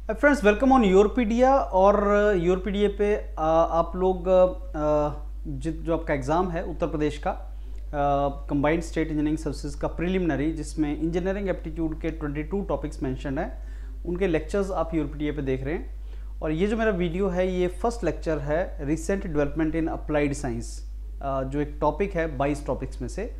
Friends, welcome on योरपीडिया। और योरपीडिया पे आप लोग जो आपका एग्ज़ाम है उत्तर प्रदेश का कंबाइंड स्टेट इंजीनियरिंग सर्विसेज का प्रिलिमिनरी, जिसमें इंजीनियरिंग एप्टीट्यूड के 22 टॉपिक्स मेंशन हैं, उनके लेक्चर्स आप योरपीडिया पे देख रहे हैं। और ये जो मेरा वीडियो है, ये फर्स्ट लेक्चर है recent development in applied science, जो एक टॉपिक है 22 टॉपिक्स में से।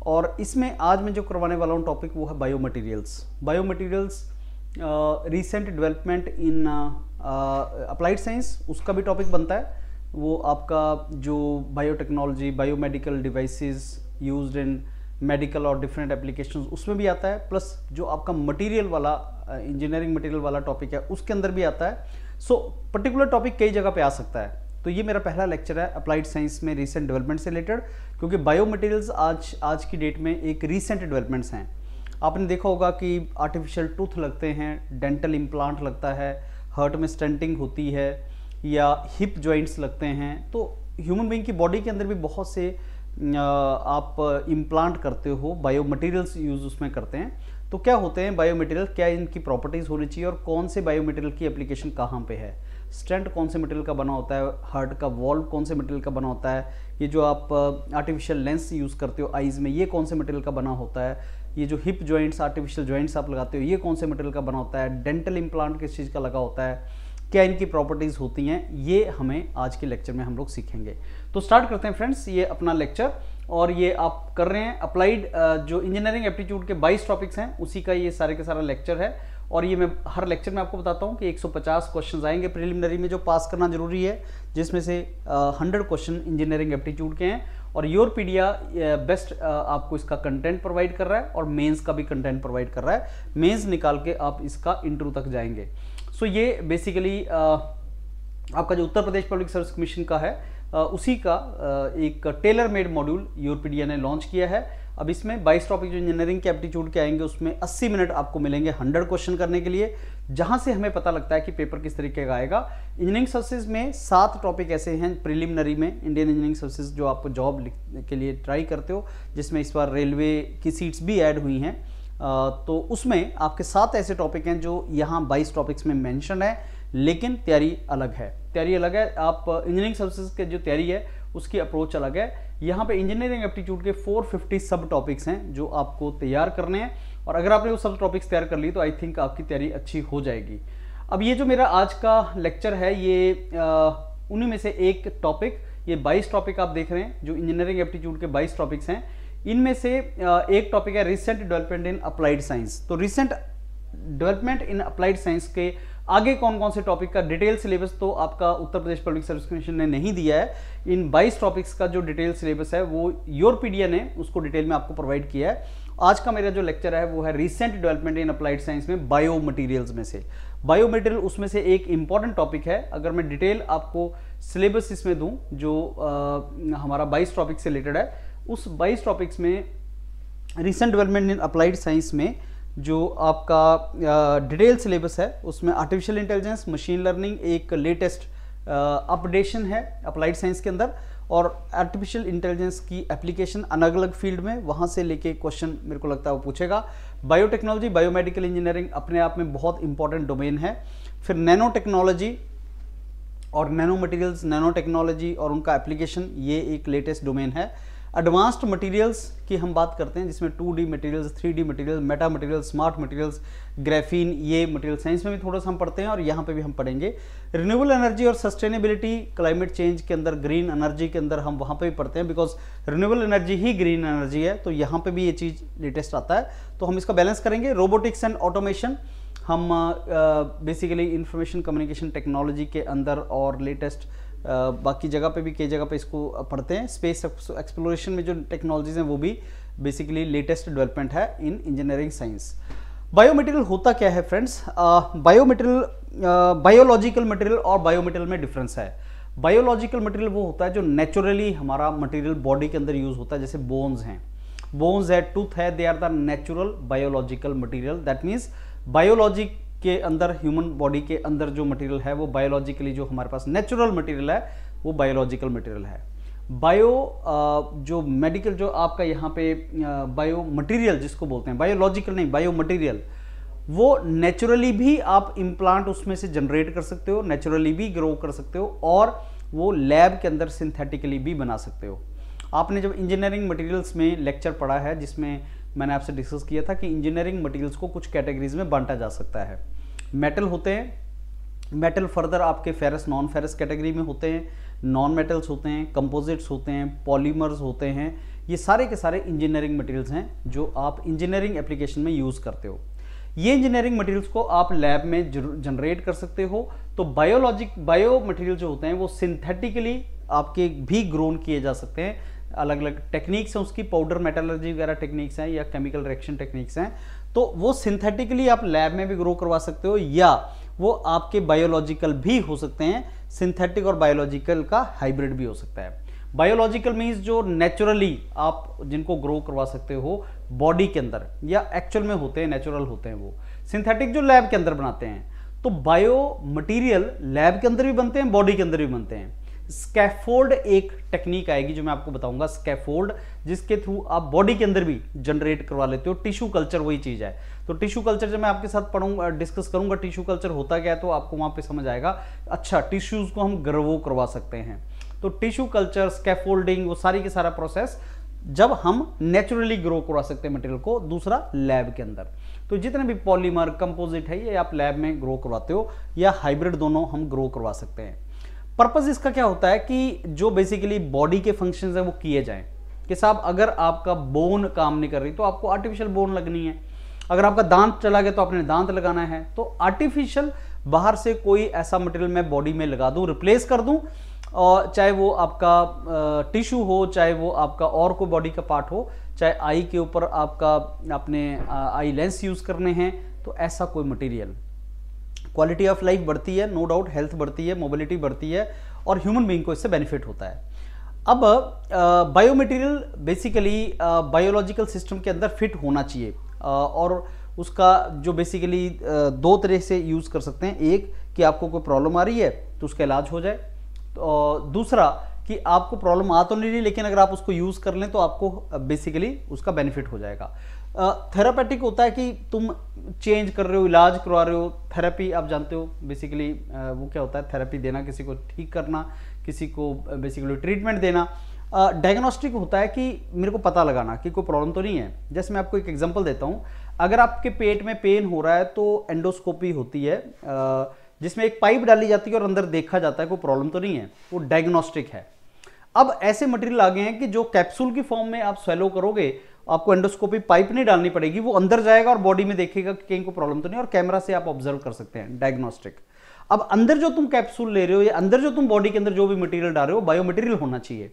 और इसमें आज मैं जो करवाने वाला हूँ टॉपिक, वो है biomaterials recent development in applied science, उसका भी टॉपिक बनता है। वो आपका जो biotechnology, biomedical devices used in medical और डिफरेंट एप्लीकेशंस, उसमें भी आता है। प्लस जो आपका मटेरियल वाला इंजीनियरिंग मटेरियल वाला टॉपिक है, उसके अंदर भी आता है। सो पर्टिकुलर टॉपिक कई जगह पे आ सकता है। तो ये मेरा पहला लेक्चर है अप्लाइड साइंस में रिसेंट डेवलपमेंट से रिलेटेड, क्योंकि बायोमटेरियल्स आज की डेट में एक रिसेंट डेवलपमेंट्स हैं। आपने देखा होगा कि आर्टिफिशियल टूथ लगते हैं, डेंटल इम्प्लांट लगता है, हार्ट में स्टेंटिंग होती है, या हिप जॉइंट्स लगते हैं। तो ह्यूमन बीइंग की बॉडी के अंदर भी बहुत से आप इम्प्लांट करते हो, बायोमटेरियल्स यूज़ उसमें करते हैं। तो क्या होते हैं बायोमटेरियल, क्या इनकी प्रॉपर्टीज़ होनी चाहिए, और कौन से बायोमटेरियल की एप्लीकेशन कहाँ पे है। स्टेंट कौन से मटेरियल का बना होता है, हार्ट का वॉल्व कौन से मटेरियल का बना होता है, ये जो आप आर्टिफिशियल लेंस यूज़ करते हो आइज़ में, ये कौन से मटेरियल का बना होता है, ये जो हिप जॉइंट्स आर्टिफिशियल जॉइंट्स आप लगाते हो, ये कौन से मटेरियल का बना होता है, डेंटल इम्प्लांट किस चीज़ का लगा होता है, क्या इनकी प्रॉपर्टीज़ होती हैं, ये हमें आज के लेक्चर में हम लोग सीखेंगे। तो स्टार्ट करते हैं फ्रेंड्स ये अपना लेक्चर। और ये आप कर रहे हैं अप्लाइड जो इंजीनियरिंग एप्टीट्यूड के 22 टॉपिक्स हैं, उसी का ये सारे के सारा लेक्चर है। और ये मैं हर लेक्चर में आपको बताता हूँ कि 150 क्वेश्चन आएंगे प्रिलिमिनरी में, जो पास करना जरूरी है, जिसमें से 100 क्वेश्चन इंजीनियरिंग एप्टीट्यूड के हैं। और योरपीडिया बेस्ट आपको इसका कंटेंट प्रोवाइड कर रहा है, और मेंस का भी कंटेंट प्रोवाइड कर रहा है। मेंस निकाल के आप इसका इंटरव्यू तक जाएंगे। सो ये बेसिकली आपका जो Uttar Pradesh public service commission का है, उसी का एक टेलर मेड मॉड्यूल योरपीडिया ने लॉन्च किया है। अब इसमें 22 टॉपिक जो इंजीनियरिंग के एप्टीट्यूड के आएंगे, उसमें 80 मिनट आपको मिलेंगे 100 क्वेश्चन करने के लिए, जहां से हमें पता लगता है कि पेपर किस तरीके का आएगा। इंजीनियरिंग सर्विसेज में 7 टॉपिक ऐसे हैं प्रिलिमिनरी में, इंडियन इंजीनियरिंग सर्विसेज जो आप जॉब के लिए ट्राई करते हो, जिसमें इस बार रेलवे की सीट्स भी ऐड हुई हैं। तो उसमें आपके 7 ऐसे टॉपिक हैं जो यहाँ 22 टॉपिक्स में मेंशन है, लेकिन तैयारी अलग है। आप इंजीनियरिंग सर्विसेज के जो तैयारी है उसकी अप्रोच अलग है। यहाँ पे इंजीनियरिंग एप्टीट्यूड के 450 सब टॉपिक्स हैं जो आपको तैयार करने हैं, और अगर आपने वो सब टॉपिक्स तैयार कर ली तो आई थिंक आपकी तैयारी अच्छी हो जाएगी। अब ये जो मेरा आज का लेक्चर है, ये उन्हीं में से एक टॉपिक, ये 22 टॉपिक आप देख रहे हैं जो इंजीनियरिंग एप्टीट्यूड के 22 टॉपिक्स हैं। इनमें से एक टॉपिक है recent development in applied science. तो recent development in applied science के आगे कौन कौन से टॉपिक का डिटेल सिलेबस तो आपका Uttar Pradesh public service commission ने नहीं दिया है। इन 22 टॉपिक्स का जो डिटेल सिलेबस है वो योरपीडिया ने उसको डिटेल में आपको प्रोवाइड किया है। आज का मेरा जो लेक्चर है वो है recent development in applied science में बायो मटीरियल्स में से। बायो मटीरियल उसमें से एक इंपॉर्टेंट टॉपिक है। अगर मैं डिटेल आपको सिलेबस इसमें दूं जो हमारा 22 टॉपिक से रिलेटेड है, उस 22 टॉपिक्स में recent development in applied science में जो आपका डिटेल सिलेबस है, उसमें आर्टिफिशियल इंटेलिजेंस, मशीन लर्निंग एक लेटेस्ट अपडेशन है अप्लाइड साइंस के अंदर, और आर्टिफिशियल इंटेलिजेंस की एप्लीकेशन अलग अलग फील्ड में, वहाँ से लेके क्वेश्चन मेरे को लगता है वो पूछेगा। बायोटेक्नोलॉजी, बायोमेडिकल इंजीनियरिंग अपने आप में बहुत इंपॉर्टेंट डोमेन है। फिर नैनो टेक्नोलॉजी और नैनो मटीरियल्स, नैनो टेक्नोलॉजी और उनका एप्लीकेशन, ये एक लेटेस्ट डोमेन है। एडवांस्ड मटेरियल्स की हम बात करते हैं, जिसमें 2D materials, 3D materials, Meta materials, smart materials, graphene, ये मटेरियल साइंस में भी थोड़ा सा हम पढ़ते हैं, और यहाँ पे भी हम पढ़ेंगे। रिन्यूएबल एनर्जी और सस्टेनेबिलिटी, क्लाइमेट चेंज के अंदर ग्रीन एनर्जी के अंदर हम वहाँ पे भी पढ़ते हैं, because renewable energy he green energy है। तो यहाँ पे भी ये चीज़ लेटेस्ट आता है, तो हम इसका बैलेंस करेंगे। रोबोटिक्स एंड ऑटोमेशन, हम बेसिकली इंफॉर्मेशन कम्युनिकेशन टेक्नोलॉजी के अंदर और लेटेस्ट बाकी जगह पे भी कई जगह पे इसको पढ़ते हैं। स्पेस एक्सप्लोरेशन में जो टेक्नोलॉजीज हैं वो भी बेसिकली लेटेस्ट डेवलपमेंट है इन इंजीनियरिंग साइंस। बायोमटेरियल होता क्या है फ्रेंड्स? बायोलॉजिकल मटेरियल और बायोमटेरियल में डिफरेंस है। बायोलॉजिकल मटेरियल वो होता है जो नेचुरली हमारा मटेरियल बॉडी के अंदर यूज होता है, जैसे बोन्स हैं, बोन्स है, टूथ है, they are the natural biological material. That means biology के अंदर, ह्यूमन बॉडी के अंदर जो मटेरियल है वो बायोलॉजिकली, जो हमारे पास नेचुरल मटेरियल है वो बायोलॉजिकल मटेरियल है। जो मेडिकल जो आपका यहाँ पे बायो मटेरियल जिसको बोलते हैं, बायोलॉजिकल नहीं, बायो मटेरियल, वो नेचुरली भी आप इम्प्लांट उसमें से जनरेट कर सकते हो, नेचुरली भी ग्रो कर सकते हो, और वो लैब के अंदर सिंथेटिकली भी बना सकते हो। आपने जब इंजीनियरिंग मटेरियल्स में लेक्चर पढ़ा है, जिसमें मैंने आपसे डिस्कस किया था कि इंजीनियरिंग मटेरियल्स को कुछ कैटेगरीज में बांटा जा सकता है। मेटल होते हैं, मेटल फर्दर आपके फेरस नॉन फेरस कैटेगरी में होते हैं, नॉन मेटल्स होते हैं, कंपोजिट्स होते हैं, पॉलीमर्स होते हैं। ये सारे के सारे इंजीनियरिंग मटेरियल्स हैं जो आप इंजीनियरिंग एप्लीकेशन में यूज़ करते हो। ये इंजीनियरिंग मटेरियल्स को आप लैब में जनरेट कर सकते हो। तो बायो मटेरियल जो होते हैं वो सिंथेटिकली आपके भी ग्रोन किए जा सकते हैं। अलग अलग टेक्निक्स हैं उसकी, पाउडर मेटलर्जी वगैरह टेक्निक्स हैं या केमिकल रिएक्शन टेक्निक्स हैं। तो वो सिंथेटिकली आप लैब में भी ग्रो करवा सकते हो, या वो आपके बायोलॉजिकल भी हो सकते हैं। सिंथेटिक और बायोलॉजिकल का हाइब्रिड भी हो सकता है। बायोलॉजिकल मीन्स जो नेचुरली आप जिनको ग्रो करवा सकते हो बॉडी के अंदर, या एक्चुअल में होते हैं, नेचुरल होते हैं वो। सिंथेटिक जो लैब के अंदर बनाते हैं। तो बायो मटीरियल लैब के अंदर भी बनते हैं, बॉडी के अंदर भी बनते हैं। स्कैफोल्ड एक टेक्निक आएगी जो मैं आपको बताऊंगा, स्कैफोल्ड, जिसके थ्रू आप बॉडी के अंदर भी जनरेट करवा लेते हो। टिश्यू कल्चर वही चीज है। तो टिश्यू कल्चर जब मैं आपके साथ पढ़ूंगा, डिस्कस करूंगा टिश्यू कल्चर होता क्या है, तो आपको वहां पे समझ आएगा। अच्छा, टिश्यूज को हम ग्रो करवा सकते हैं। तो टिश्यू कल्चर, स्कैफोल्डिंग, वो सारी की सारा प्रोसेस जब हम नेचुरली ग्रो करवा सकते हैं मटेरियल को, दूसरा लैब के अंदर। तो जितने भी पॉलीमर, कंपोजिट है, ये आप लैब में ग्रो करवाते हो, या हाइब्रिड दोनों हम ग्रो करवा सकते हैं। पर्पस इसका क्या होता है कि जो बेसिकली बॉडी के फंक्शंस हैं वो किए जाएं। कि साहब अगर आपका बोन काम नहीं कर रही तो आपको आर्टिफिशियल बोन लगनी है। अगर आपका दांत चला गया तो आपने दांत लगाना है। तो आर्टिफिशियल बाहर से कोई ऐसा मटेरियल मैं बॉडी में लगा दूं, रिप्लेस कर दूं, और चाहे वो आपका टिश्यू हो, चाहे वो आपका और कोई बॉडी का पार्ट हो, चाहे आई के ऊपर आपका अपने आई लेंस यूज करने हैं, तो ऐसा कोई मटेरियल, क्वालिटी ऑफ लाइफ बढ़ती है, नो डाउट, हेल्थ बढ़ती है, मोबिलिटी बढ़ती है, और ह्यूमन बीइंग को इससे बेनिफिट होता है। अब bio material basically biological system के अंदर फिट होना चाहिए, और उसका जो बेसिकली दो तरह से यूज कर सकते हैं। एक कि आपको कोई प्रॉब्लम आ रही है तो उसका इलाज हो जाए, तो दूसरा कि आपको प्रॉब्लम आ तो नहीं रही, लेकिन अगर आप उसको यूज कर लें तो आपको बेसिकली उसका बेनिफिट हो जाएगा। थेरापेटिक होता है कि तुम चेंज कर रहे हो, इलाज करवा रहे हो। थेरेपी आप जानते हो बेसिकली वो क्या होता है, थेरेपी देना, किसी को ठीक करना, किसी को बेसिकली ट्रीटमेंट देना। डायग्नोस्टिक होता है कि मेरे को पता लगाना कि कोई प्रॉब्लम तो नहीं है। जैसे मैं आपको एक एग्जांपल देता हूँ, अगर आपके पेट में पेन हो रहा है तो एंडोस्कोपी होती है, जिसमें एक पाइप डाली जाती है और अंदर देखा जाता है कोई प्रॉब्लम तो नहीं है, वो डायग्नोस्टिक है। अब ऐसे मटेरियल आ गए हैं कि जो कैप्सूल की फॉर्म में आप स्वेलो करोगे, आपको एंडोस्कोपी पाइप नहीं डालनी पड़ेगी, वो अंदर जाएगा और बॉडी में देखेगा कि कहीं को प्रॉब्लम तो नहीं, और कैमरा से आप ऑब्जर्व कर सकते हैं, डायग्नोस्टिक। अब अंदर जो तुम कैप्सूल ले रहे हो, या अंदर जो तुम बॉडी के अंदर जो भी मटेरियल डाल रहे हो, बायो मटेरियल होना चाहिए,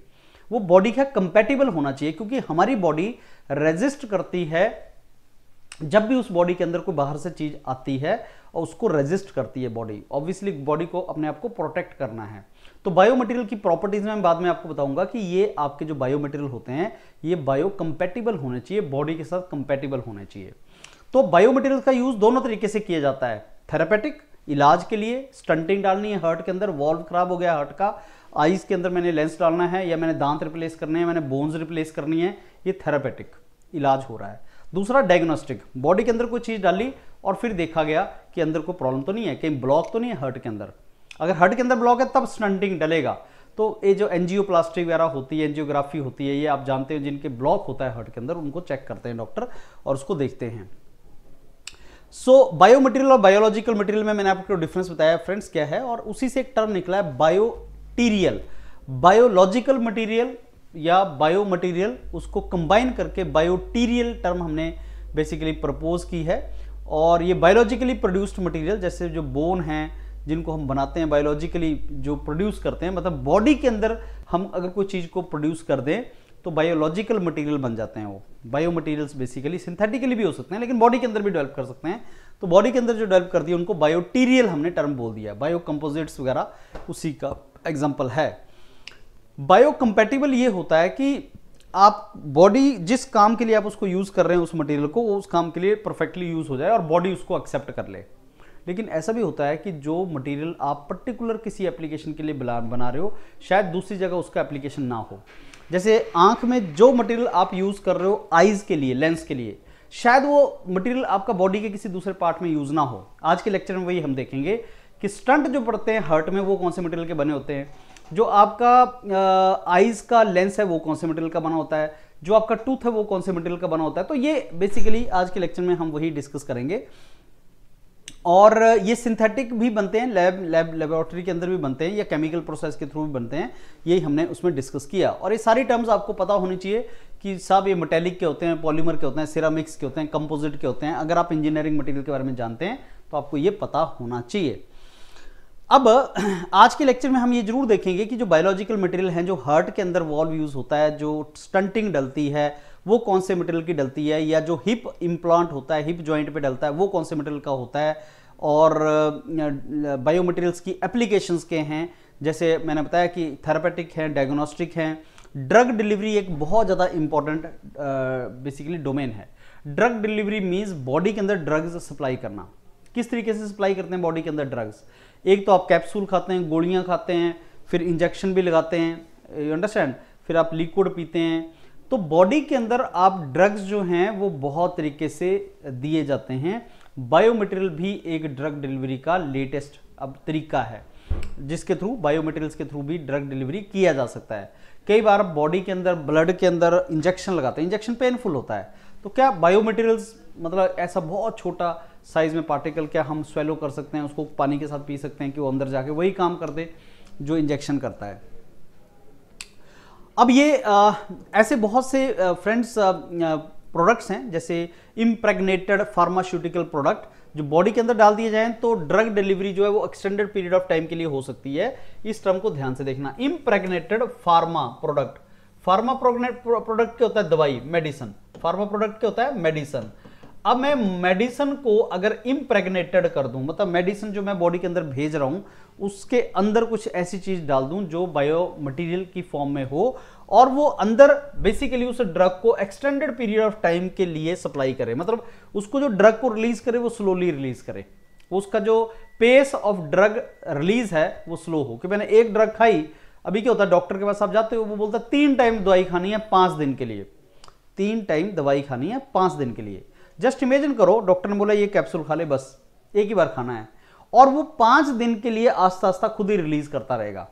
वो बॉडी का कंपैटिबल होना चाहिए। क्योंकि हमारी बॉडी रेजिस्ट करती है जब भी उस बॉडी के अंदर कोई बाहर से चीज आती है, और उसको रेजिस्ट करती है बॉडी। ऑब्वियसली बॉडी को अपने आप को प्रोटेक्ट करना है। तो बायो मटेरियल की प्रॉपर्टीज में बाद में आपको बताऊंगा कि ये आपके जो बायो मटेरियल होते हैं ये बायो कंपैटिबल होने चाहिए, बॉडी के साथ कंपैटिबल होने चाहिए। तो बायो मटेरियल का यूज दोनों तरीके से किया जाता है। थेरापेटिक, इलाज के लिए, स्टंटिंग डालनी है हार्ट के अंदर, वॉल्व खराब हो गया हार्ट का, आईज के अंदर मैंने लेंस डालना है, या मैंने दांत रिप्लेस करने हैं, मैंने बोन्स रिप्लेस करनी है, ये थेरापेटिक इलाज हो रहा है। दूसरा डायग्नोस्टिक, बॉडी के अंदर कोई चीज डाली और फिर देखा गया कि अंदर कोई प्रॉब्लम तो नहीं है, कहीं ब्लॉक तो नहीं है हार्ट के अंदर। अगर हार्ट के अंदर ब्लॉक है तब स्टंटिंग डलेगा। तो ये जो एंजियोप्लास्टी वगैरह होती है, एंजियोग्राफी होती है, ये आप जानते हो जिनके ब्लॉक होता है हार्ट के अंदर, उनको चेक करते हैं डॉक्टर और उसको देखते हैं। सो बायो मटेरियल और बायोलॉजिकल मटेरियल में मैंने आपको डिफरेंस बताया फ्रेंड्स क्या है, और उसी से एक टर्म निकला है बायोटीरियल। बायोलॉजिकल मटेरियल या बायो मटेरियल, उसको कंबाइन करके बायोटीरियल टर्म हमने बेसिकली प्रपोज की है। और ये बायोलॉजिकली प्रोड्यूस्ड मटेरियल, जैसे जो बोन हैं जिनको हम बनाते हैं, बायोलॉजिकली जो प्रोड्यूस करते हैं, मतलब बॉडी के अंदर हम अगर कोई चीज को प्रोड्यूस कर दें तो बायोलॉजिकल मटेरियल बन जाते हैं वो। बायो मटेरियल्स बेसिकली सिंथेटिकली भी हो सकते हैं, लेकिन बॉडी के अंदर भी डेवलप कर सकते हैं। तो बॉडी के अंदर जो डेवलप कर दिया उनको बायोटीरियल हमने टर्म बोल दिया। बायो कंपोजिट्स वगैरह उसी का एग्जाम्पल है। बायो कंपैटिबल ये होता है कि आप बॉडी जिस काम के लिए आप उसको यूज कर रहे हैं उस मटेरियल को, वो उस काम के लिए परफेक्टली यूज हो जाए और बॉडी उसको एक्सेप्ट कर ले। लेकिन ऐसा भी होता है कि जो मटेरियल आप पर्टिकुलर किसी एप्लीकेशन के लिए बना रहे हो, शायद दूसरी जगह उसका एप्लीकेशन ना हो। जैसे आंख में जो मटेरियल आप यूज कर रहे हो आईज के लिए, लेंस के लिए, शायद वो मटेरियल आपका बॉडी के किसी दूसरे पार्ट में यूज ना हो। आज के लेक्चर में वही हम देखेंगे कि स्टंट जो पड़ते हैं हार्ट में वो कौन से मटेरियल के बने होते हैं, जो आपका आईज का लेंस है वो कौन से मटेरियल का बना होता है, जो आपका टूथ है वो कौन से मटेरियल का बना होता है। तो ये बेसिकली आज के लेक्चर में हम वही डिस्कस करेंगे। और ये सिंथेटिक भी बनते हैं, लेबोरेटरी के अंदर भी बनते हैं, या केमिकल प्रोसेस के थ्रू भी बनते हैं, यही हमने उसमें डिस्कस किया। और ये सारी टर्म्स आपको पता होनी चाहिए कि साहब ये मेटेलिक के होते हैं, पॉलीमर के होते हैं, सिरामिक्स के होते हैं, कंपोजिट के होते हैं। अगर आप इंजीनियरिंग मटेरियल के बारे में जानते हैं तो आपको ये पता होना चाहिए। अब आज के लेक्चर में हम ये जरूर देखेंगे कि जो बायोलॉजिकल मटेरियल हैं जो हार्ट के अंदर वॉल्व यूज होता है, जो स्टंटिंग डलती है वो कौन से मटेरियल की डलती है, या जो हिप इम्प्लांट होता है, हिप जॉइंट पे डलता है वो कौन से मटेरियल का होता है, और बायो मटेरियल्स की एप्लीकेशंस के हैं। जैसे मैंने बताया कि थेरापेटिक हैं, डायग्नोस्टिक हैं। ड्रग डिलीवरी एक बहुत ज़्यादा इंपॉर्टेंट बेसिकली डोमेन है। ड्रग डिलीवरी मीन्स बॉडी के अंदर ड्रग्स सप्लाई करना। किस तरीके से सप्लाई करते हैं बॉडी के अंदर ड्रग्स? एक तो आप कैप्सूल खाते हैं, गोलियां खाते हैं, फिर इंजेक्शन भी लगाते हैं, यू अंडरस्टैंड, फिर आप लिक्विड पीते हैं। तो बॉडी के अंदर आप ड्रग्स जो हैं वो बहुत तरीके से दिए जाते हैं। बायो मटेरियल भी एक ड्रग डिलीवरी का लेटेस्ट अब तरीका है, जिसके थ्रू बायो मटेरियल्स के थ्रू भी ड्रग डिलीवरी किया जा सकता है। कई बार बॉडी के अंदर, ब्लड के अंदर इंजेक्शन लगाते हैं, इंजेक्शन पेनफुल होता है, तो क्या बायो मटेरियल्स मतलब ऐसा बहुत छोटा साइज में पार्टिकल क्या हम स्वेलो कर सकते हैं, उसको पानी के साथ पी सकते हैं कि वो अंदर जाके वही काम कर दे जो इंजेक्शन करता है। अब ये ऐसे बहुत से फ्रेंड्स प्रोडक्ट्स हैं, जैसे इम्प्रेग्नेटेड फार्मास्यूटिकल प्रोडक्ट जो बॉडी के अंदर डाल दिए जाएं तो ड्रग डिलीवरी जो है वो एक्सटेंडेड पीरियड ऑफ टाइम के लिए हो सकती है। इस टर्म को ध्यान से देखना, impregnated pharma product. Pharma product क्या होता है? दवाई, मेडिसिन। फार्मा प्रोडक्ट क्या होता है? मेडिसिन। अब मैं मेडिसिन को अगर इम्प्रेग्नेटेड कर दूं, मतलब मेडिसिन जो मैं बॉडी के अंदर भेज रहा हूं उसके अंदर कुछ ऐसी चीज डाल दूं जो बायो मटेरियल की फॉर्म में हो, और वो अंदर बेसिकली उस ड्रग को एक्सटेंडेड पीरियड ऑफ टाइम के लिए सप्लाई करे, मतलब उसको जो ड्रग को रिलीज करे वो स्लोली रिलीज करे, उसका जो पेस ऑफ ड्रग रिलीज है वो स्लो हो। कि मैंने एक ड्रग खाई, अभी क्या होता है डॉक्टर के पास आप जाते हो, वो बोलता है 3 टाइम दवाई खानी है 5 दिन के लिए, 3 टाइम दवाई खानी है 5 दिन के लिए। जस्ट इमेजिन करो, डॉक्टर ने बोला ये कैप्सूल खा ले, बस एक ही बार खाना है, और वो 5 दिन के लिए आस्ता आस्ता खुद ही रिलीज करता रहेगा।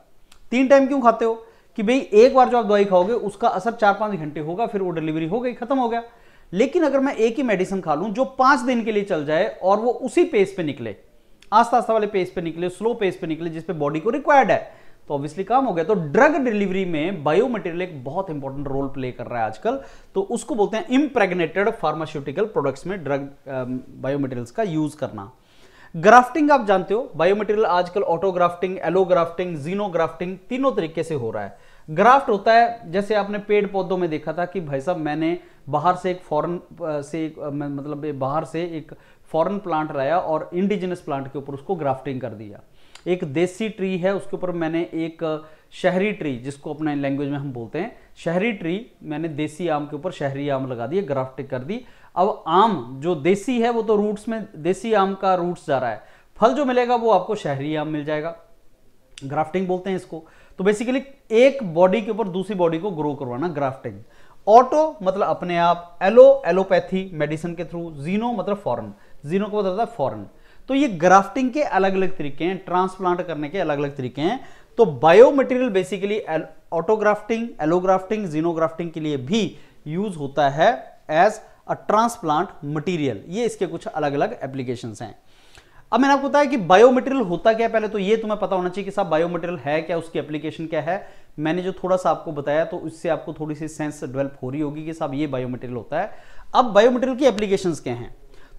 3 टाइम क्यों खाते हो? कि भाई एक बार जो आप दवाई खाओगे उसका असर 4-5 घंटे होगा, फिर वो डिलीवरी हो गई, खत्म हो गया। लेकिन अगर मैं एक ही मेडिसिन खा लूं जो 5 दिन के लिए चल जाए और वो उसी पेस पे निकले, आस्ता आस्ता वाले पेस पे निकले, स्लो पेस पे निकले जिसपे बॉडी को रिक्वायर्ड है, तो ऑब्वियसली काम हो गया। तो ड्रग डिलीवरी में बायो मटेरियल एक बहुत इंपॉर्टेंट रोल प्ले कर रहा है आजकल, तो उसको बोलते हैं इम्प्रेग्नेटेड फार्मास्यूटिकल प्रोडक्ट्स में ड्रग बायो मटेरियल्स का यूज करना। ग्राफ्टिंग आप जानते हो, बायो मटेरियल आजकल ऑटोग्राफ्टिंग, एलोग्राफ्टिंग, जीनोग्राफ्टिंग तीनों तरीके से हो रहा है। ग्राफ्ट होता है जैसे आपने पेड़ पौधों में देखा था कि भाई साहब मैंने बाहर से एक फॉरेन से मतलब बाहर से एक फॉरेन प्लांट लाया और इंडिजिनस प्लांट के ऊपर उसको ग्राफ्टिंग कर दिया। एक देसी ट्री है उसके ऊपर मैंने एक शहरी ट्री, जिसको अपने लैंग्वेज में हम बोलते हैं शहरी ट्री, मैंने देसी आम के ऊपर शहरी आम लगा दिए, ग्राफ्टिंग कर दी। अब आम जो देसी है वो तो रूट्स में, देसी आम का रूट्स जा रहा है, फल जो मिलेगा वो आपको शहरी आम मिल जाएगा, ग्राफ्टिंग बोलते हैं इसको। तो बेसिकली एक बॉडी के ऊपर दूसरी बॉडी को ग्रो करवाना, ग्राफ्टिंग। ऑटो मतलब अपने आप, एलोपैथी मेडिसिन के थ्रू, जीनो मतलब फॉरेन, जीनो को बताता है फॉरेन। तो ये ग्राफ्टिंग के अलग अलग तरीके हैं, ट्रांसप्लांट करने के अलग अलग तरीके हैं। तो बायो मटेरियल बेसिकली ऑटोग्राफ्टिंग, एलोग्राफ्टिंग, जीनोग्राफ्टिंग के लिए भी यूज होता है एज अ ट्रांसप्लांट मटेरियल। ये इसके कुछ अलग अलग एप्लीकेशंस हैं। अब मैंने आपको बताया कि बायो मटेरियल होता क्या है, पहले तो ये तुम्हें पता होना चाहिए कि साहब बायो मटेरियल है क्या, उसकी एप्लीकेशन क्या है। मैंने जो थोड़ा सा आपको बताया तो उससे आपको थोड़ी सी सेंस डेवलप हो रही होगी कि साहब ये बायो मटेरियल होता है। अब बायो मटेरियल की एप्लीकेशंस क्या हैं,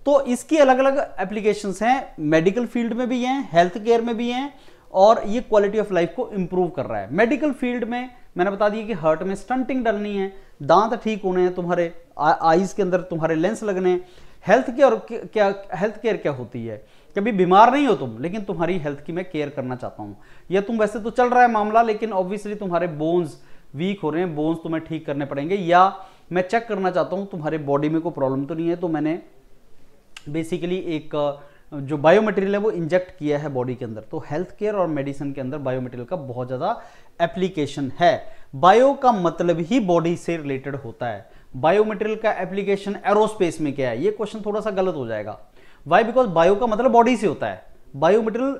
तो इसकी अलग अलग एप्लीकेशंस हैं, मेडिकल फील्ड में भी हैं, हेल्थ केयर में भी हैं, और ये क्वालिटी ऑफ लाइफ को इंप्रूव कर रहा है। मेडिकल फील्ड में मैंने बता दिया कि हार्ट में स्टंटिंग डालनी है, दांत ठीक होने हैं, तुम्हारे आईज के अंदर तुम्हारे लेंस लगने। हेल्थ केयर क्या होती है? कभी बीमार नहीं हो तुम, लेकिन तुम्हारी हेल्थ की मैं केयर करना चाहता हूं, या तुम वैसे तो चल रहा है मामला लेकिन ऑब्वियसली तुम्हारे बोन्स वीक हो रहे हैं, बोन्स तुम्हें ठीक करने पड़ेंगे, या मैं चेक करना चाहता हूं तुम्हारे बॉडी में कोई प्रॉब्लम तो नहीं है, तो मैंने बेसिकली एक जो बायो मटेरियल है वो इंजेक्ट किया है बॉडी के अंदर। तो हेल्थ केयर और मेडिसिन के अंदर बायो मटेरियल का बहुत ज्यादा एप्लीकेशन है। बायो का मतलब ही बॉडी से रिलेटेड होता है, बायो मटेरियल का एप्लीकेशन एरोस्पेस में क्या है, ये क्वेश्चन थोड़ा सा गलत हो जाएगा। वाई? बिकॉज बायो का मतलब बॉडी से होता है, बायो मटेरियल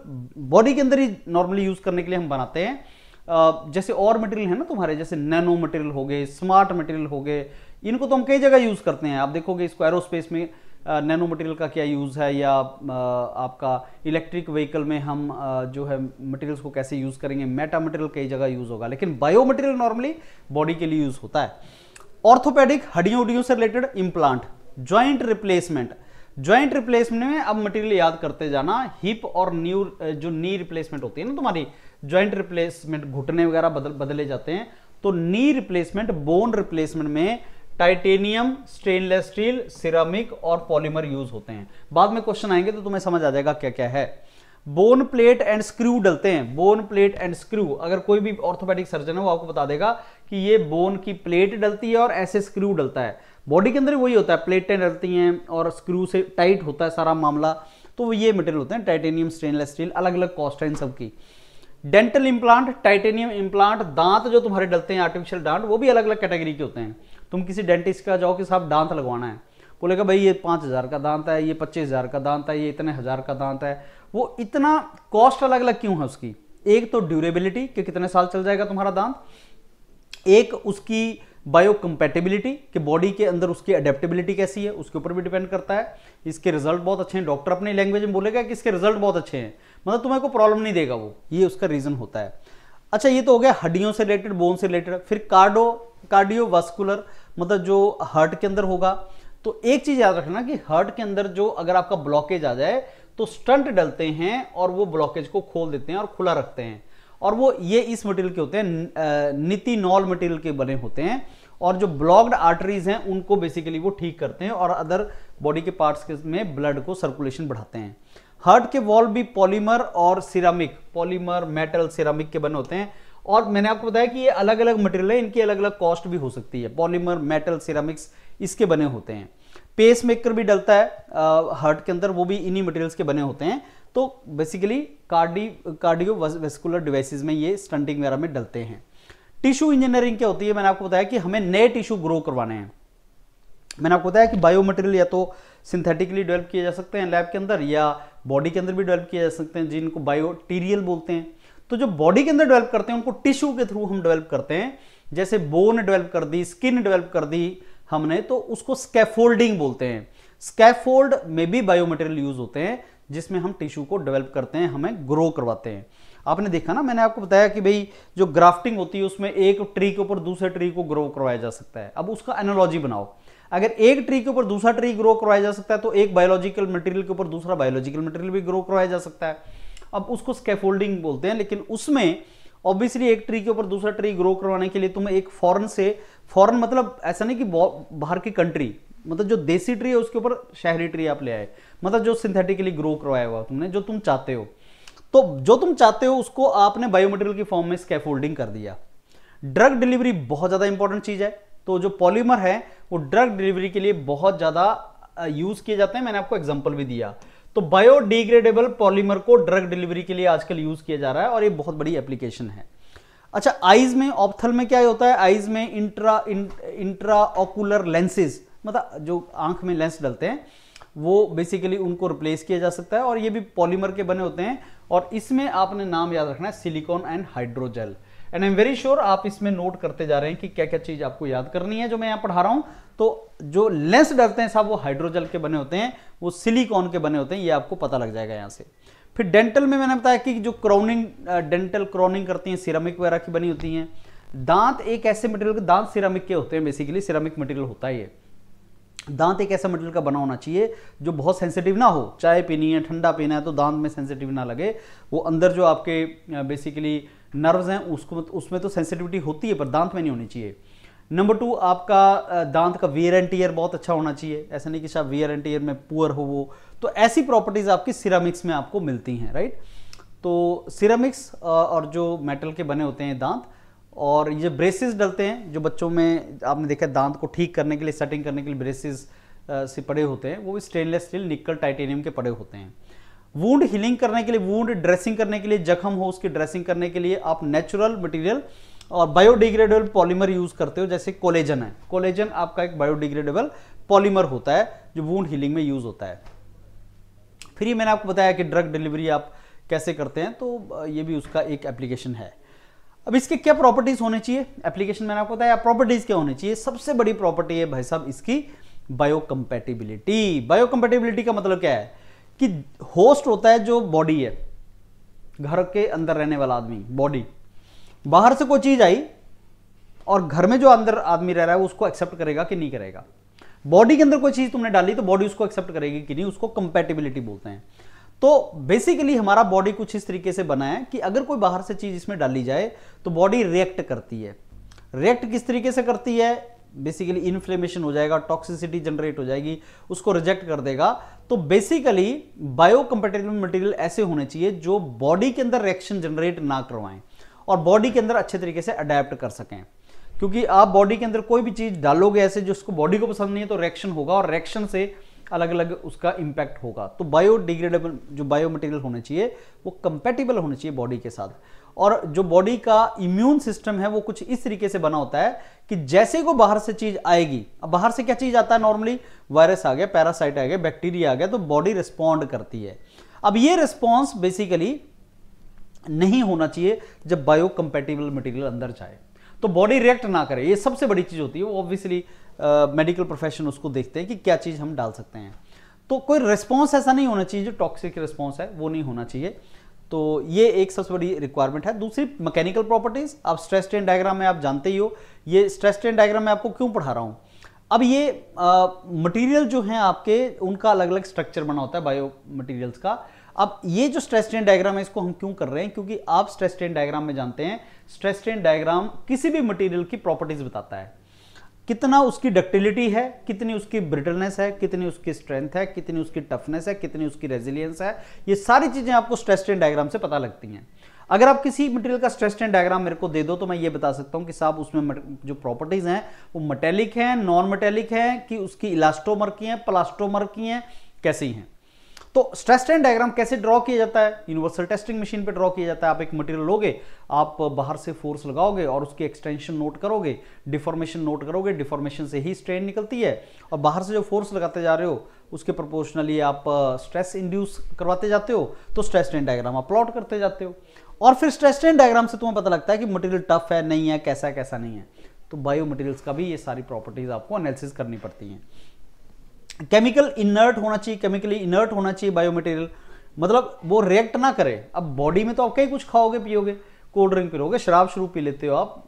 बॉडी के अंदर ही नॉर्मली यूज करने के लिए हम बनाते हैं। जैसे और मटेरियल है ना तुम्हारे, जैसे नैनो मटेरियल हो गए, स्मार्ट मटेरियल हो गए, इनको तो हम कई जगह यूज करते हैं। आप देखोगे इसको एरोस्पेस में नैनो मटेरियल का क्या यूज है, या आपका इलेक्ट्रिक व्हीकल में हम जो है मटेरियल्स को कैसे यूज करेंगे, मेटा मटेरियल कई जगह यूज होगा, लेकिन बायो मटेरियल नॉर्मली बॉडी के लिए यूज होता है। ऑर्थोपेडिक, हड्डियों उड्डियों से related implant, joint replacement, joint replacement में अब मटेरियल याद करते जाना, हिप और न्यू जो नी रिप्लेसमेंट होती है ना तुम्हारी, ज्वाइंट रिप्लेसमेंट घुटने वगैरह बदले जाते हैं, तो नी रिप्लेसमेंट, बोन रिप्लेसमेंट में टाइटेनियम, स्टेनलेस स्टील, सिरामिक और पॉलीमर यूज होते हैं। बाद में क्वेश्चन आएंगे तो तुम्हें समझ आ जाएगा क्या क्या है। बोन प्लेट एंड स्क्रू डलते हैं, बोन प्लेट एंड स्क्रू, अगर कोई भी ऑर्थोपेडिक सर्जन है वो आपको बता देगा कि ये बोन की प्लेट डलती है और ऐसे स्क्रू डलता है। बॉडी के अंदर वही होता है, प्लेटें डलती हैं और स्क्रू से टाइट होता है सारा मामला, तो ये मटेरियल होते हैं टाइटेनियम, स्टेनलेस स्टील, अलग अलग कॉस्ट है इन सबकी। डेंटल इंप्लांट, टाइटेनियम इंप्लांट, दांत जो तुम्हारे डलते हैं आर्टिफिशियल दांत, वो भी अलग अलग कैटेगरी के होते हैं। तुम किसी डेंटिस्ट का जाओ कि साहब दांत लगवाना है, बोलेगा भाई ये 5,000 का दांत है, ये 25,000 का दांत है, ये इतने हजार का दांत है। वो इतना कॉस्ट अलग अलग क्यों है उसकी? एक तो ड्यूरेबिलिटी कि कितने साल चल जाएगा तुम्हारा दांत, एक उसकी बायोकम्पैटिबिलिटी कि बॉडी के अंदर उसकी अडेप्टेबिलिटी कैसी है, उसके ऊपर भी डिपेंड करता है। इसके रिजल्ट बहुत अच्छे हैं, डॉक्टर अपनी लैंग्वेज में बोलेगा कि इसके रिजल्ट बहुत अच्छे हैं, मतलब तुम्हें कोई प्रॉब्लम नहीं देगा वो, ये उसका रीजन होता है। अच्छा, ये तो हो गया हड्डियों से रिलेटेड, बोन से रिलेटेड। फिर कार्डियोवास्कुलर, मतलब जो हार्ट के अंदर होगा। तो एक चीज याद रखना कि हार्ट के अंदर जो अगर आपका ब्लॉकेज आ जाए तो स्टंट डलते हैं और वो ब्लॉकेज को खोल देते हैं और खुला रखते हैं, और वो ये इस मटेरियल के होते हैं, नितिनॉल मटेरियल के बने होते हैं, और जो ब्लॉक्ड आर्टरीज हैं उनको बेसिकली वो ठीक करते हैं और अदर बॉडी के पार्ट्स में ब्लड को सर्कुलेशन बढ़ाते हैं। हार्ट के वॉल भी पॉलीमर और सिरामिक, पॉलीमर, मेटल, सिरामिक के बने होते हैं, और मैंने आपको बताया कि ये अलग अलग मटेरियल है, इनकी अलग अलग कॉस्ट भी हो सकती है। पॉलीमर, मेटल, सिरामिक्स इसके बने होते हैं। पेस मेकर भी डलता है हार्ट के अंदर, वो भी इन्हीं मटेरियल्स के बने होते हैं। तो बेसिकली कार्डियोवास्कुलर डिवाइसेस में ये स्टंटिंग वगैरह में डलते हैं। टिश्यू इंजीनियरिंग क्या होती है? मैंने आपको बताया कि हमें नए टिश्यू ग्रो करवाने हैं। मैंने आपको बताया कि बायो मटेरियल या तो सिंथेटिकली डेवलप किए जा सकते हैं लैब के अंदर, या बॉडी के अंदर भी डेवलप किए जा सकते हैं, जिनको बायोटीरियल बोलते हैं। तो जो बॉडी के अंदर डेवलप करते हैं उनको टिश्यू के थ्रू हम डेवलप करते हैं। जैसे बोन डेवलप कर दी, स्किन डेवलप कर दी हमने, तो उसको स्कैफोल्डिंग बोलते हैं। स्कैफोल्ड में भी बायोमटेरियल यूज होते हैं जिसमें हम टिश्यू को डेवलप करते हैं, हमें ग्रो करवाते हैं। आपने देखा ना, मैंने आपको बताया कि भाई जो ग्राफ्टिंग होती है उसमें एक ट्री के ऊपर दूसरे ट्री को ग्रो करवाया जा सकता है। अब उसका एनालॉजी बनाओ, अगर एक ट्री के ऊपर दूसरा ट्री ग्रो करवाया जा सकता है तो एक बायोलॉजिकल मटेरियल के ऊपर दूसरा बायोलॉजिकल मटेरियल भी ग्रो करवाया जा सकता है। अब उसको स्कैफोल्डिंग बोलते हैं, लेकिन उसमें ऑब्वियसली एक ट्री के ऊपर दूसरा ट्री ग्रो करवाने के लिए तुम्हें एक फॉरेन मतलब ऐसा नहीं कि बाहर की कंट्री, मतलब जो देसी ट्री है उसके ऊपर शहरी ट्री आप ले आए, मतलब जो सिंथेटिकली ग्रो करवाया हुआ तुमने, जो तुम चाहते हो, तो जो तुम चाहते हो उसको आपने बायोमटेरियल की फॉर्म में स्कैफोल्डिंग कर दिया। ड्रग डिलीवरी बहुत ज्यादा इंपॉर्टेंट चीज है, तो जो पॉलीमर है वो ड्रग डिलीवरी के लिए बहुत ज्यादा यूज किए जाते हैं। मैंने आपको एग्जांपल भी दिया। तो बायोडिग्रेडेबल पॉलीमर को ड्रग डिलीवरी के लिए आजकल यूज किया जा रहा है और ये बहुत बड़ी एप्लीकेशन है। अच्छा, आईज में, ऑप्थल में क्या होता है? आईज में इंट्रा ऑकुलर लेंसेज, मतलब जो आंख में लेंस डलते हैं वो बेसिकली उनको रिप्लेस किया जा सकता है, और ये भी पॉलीमर के बने होते हैं। और इसमें आपने नाम याद रखना है, silicon and hydrogel. And I am very sure आप इसमें नोट करते जा रहे हैं कि क्या क्या चीज आपको याद करनी है जो मैं यहां पढ़ा रहा हूं। तो जो लेंस डलते हैं साहब वो हाइड्रोजेल के बने होते हैं, वो सिलिकॉन के बने होते हैं, ये आपको पता लग जाएगा यहां से। फिर डेंटल में मैंने बताया कि जो डेंटल क्राउनिंग करती हैं सिरामिक वगैरह की बनी होती हैं। दांत एक ऐसे मटेरियल के, दांत सिरामिक के होते हैं, बेसिकली सिरामिक मटेरियल होता है ये। दांत एक ऐसा मटेरियल का बना होना चाहिए जो बहुत सेंसिटिव ना हो। चाय पीनी है, ठंडा पीना है तो दांत में सेंसिटिव ना लगे। वो अंदर जो आपके बेसिकली नर्व्स हैं उसको, उसमें तो सेंसिटिविटी होती है पर दांत में नहीं होनी चाहिए। नंबर 2, आपका दांत का वियर एंड टियर बहुत अच्छा होना चाहिए। ऐसा नहीं कि शायद वियर एंड टियर में पुअर हो वो, तो ऐसी प्रॉपर्टीज आपकी सिरामिक्स में आपको मिलती हैं, राइट। तो सिरामिक्स और जो मेटल के बने होते हैं दांत, और ये ब्रेसेस डलते हैं जो बच्चों में आपने देखा दांत को ठीक करने के लिए, सेटिंग करने के लिए ब्रेसेस से पड़े होते हैं, वो भी स्टेनलेस स्टील, निकल, टाइटेनियम के पड़े होते हैं। वुंड हीलिंग करने के लिए, वुंड ड्रेसिंग करने के लिए, जख्म हो उसकी ड्रेसिंग करने के लिए आप नेचुरल मटेरियल और बायोडिग्रेडेबल पॉलीमर यूज करते हो, जैसे कोलेजन है, कोलेजन आपका एक बायोडिग्रेडेबल पॉलीमर होता है जो वुंड हीलिंग में यूज होता है। फिर ये मैंने आपको बताया कि ड्रग डिलीवरी आप कैसे करते हैं, तो ये भी उसका एक एप्लीकेशन है। अब इसके क्या प्रॉपर्टीज होने चाहिए, एप्लीकेशन मैंने आपको बताया, प्रॉपर्टीज क्या होनी चाहिए। सबसे बड़ी प्रॉपर्टी है भाई साहब इसकी बायोकम्पैटिबिलिटी। बायोकम्पैटिबिलिटी का मतलब क्या है कि होस्ट होता है जो बॉडी है, घर के अंदर रहने वाला आदमी, बॉडी, बाहर से कोई चीज आई और घर में जो अंदर आदमी रह रहा है उसको एक्सेप्ट करेगा कि नहीं करेगा। बॉडी के अंदर कोई चीज तुमने डाली तो बॉडी उसको एक्सेप्ट करेगी कि नहीं, उसको कंपैटिबिलिटी बोलते हैं। तो बेसिकली हमारा बॉडी कुछ इस तरीके से बना है कि अगर कोई बाहर से चीज इसमें डाली जाए तो बॉडी रिएक्ट करती है। रिएक्ट किस तरीके से करती है, बेसिकली इन्फ्लेमेशन हो जाएगा, टॉक्सिसिटी जनरेट हो जाएगी, उसको रिजेक्ट कर देगा। तो बेसिकली बायोकम्पैटिबल मटेरियल ऐसे होने चाहिए जो बॉडी के अंदर रिएक्शन जनरेट ना करवाएं और बॉडी के अंदर अच्छे तरीके से अडेप्ट कर सकें। क्योंकि आप बॉडी के अंदर कोई भी चीज डालोगे ऐसे जो उसको बॉडी को पसंद नहीं है तो रिएक्शन होगा और रिएक्शन से अलग अलग उसका इंपैक्ट होगा। तो बायोडिग्रेडेबल जो बायो मटेरियल होने चाहिए वो कंपैटिबल होने चाहिए बॉडी के साथ। और जो बॉडी का इम्यून सिस्टम है वो कुछ इस तरीके से बना होता है कि जैसे को बाहर से चीज आएगी, अब बाहर से क्या चीज आता है, नॉर्मली वायरस आ गया, पैरासाइट आ गया, बैक्टीरिया आ गया, तो बॉडी रिस्पॉन्ड करती है। अब ये रिस्पॉन्स बेसिकली नहीं होना चाहिए जब बायोकम्पैटिबल मटेरियल अंदर जाए, तो बॉडी रिएक्ट ना करे। ये सबसे बड़ी चीज होती है। वो ऑब्वियसली मेडिकल प्रोफेशन उसको देखते हैं कि क्या चीज हम डाल सकते हैं। तो कोई रिस्पॉन्स ऐसा नहीं होना चाहिए जो टॉक्सिक रिस्पॉन्स है वो नहीं होना चाहिए। तो ये एक सबसे बड़ी रिक्वायरमेंट है। दूसरी मैकेनिकल प्रॉपर्टीज, आप स्ट्रेस स्ट्रेन डायग्राम में आप जानते ही हो, ये स्ट्रेस स्ट्रेन डायग्राम में आपको क्यों पढ़ा रहा हूं। अब ये मटेरियल जो हैं आपके, उनका अलग अलग स्ट्रक्चर बना होता है बायो मटेरियल्स का। अब ये जो स्ट्रेस स्ट्रेन डायग्राम है इसको हम क्यों कर रहे हैं, क्योंकि आप स्ट्रेस स्ट्रेन डायग्राम में जानते हैं स्ट्रेस स्ट्रेन डायग्राम किसी भी मटेरियल की प्रॉपर्टीज बताता है, कितना उसकी डक्टिलिटी है, कितनी उसकी ब्रिटलनेस है, कितनी उसकी स्ट्रेंथ है, कितनी उसकी टफनेस है, कितनी उसकी रेजिलियंस है। ये सारी चीजें आपको स्ट्रेस स्ट्रेन डायग्राम से पता लगती हैं। अगर आप किसी मटेरियल का स्ट्रेस स्ट्रेन डायग्राम मेरे को दे दो तो मैं ये बता सकता हूं कि साहब उसमें जो प्रॉपर्टीज हैं वो मेटेलिक हैं, नॉन मेटेलिक हैं, कि उसकी इलास्टोमर की हैं, प्लास्टोमर की हैं, कैसी हैं। तो स्ट्रेस स्ट्रेन डायग्राम कैसे ड्रॉ किया जाता है, यूनिवर्सल टेस्टिंग मशीन पे ड्रॉ किया जाता है। आप एक मटेरियल लोगे, आप बाहर से फोर्स लगाओगे और उसकी एक्सटेंशन नोट करोगे, डिफॉर्मेशन नोट करोगे, डिफॉर्मेशन से ही स्ट्रेन निकलती है, और बाहर से जो फोर्स लगाते जा रहे हो उसके प्रोपोर्शनली आप स्ट्रेस इंड्यूस करवाते जाते हो, तो स्ट्रेस स्ट्रेन डायग्राम आप प्लॉट करते जाते हो। और फिर स्ट्रेस स्ट्रेन डायग्राम से तुम्हें पता लगता है कि मटेरियल टफ है, नहीं है, कैसा है, कैसा नहीं है। तो बायो मटेरियल्स का भी ये सारी प्रॉपर्टीज आपको एनालिसिस करनी पड़ती हैं। केमिकल इनर्ट होना चाहिए, केमिकली इनर्ट होना चाहिए बायो मटेरियल, मतलब वो रिएक्ट ना करे। अब बॉडी में तो आप कई कुछ खाओगे पियोगे, कोल्ड ड्रिंक पियोगे, शराब शुरू पी लेते हो आप,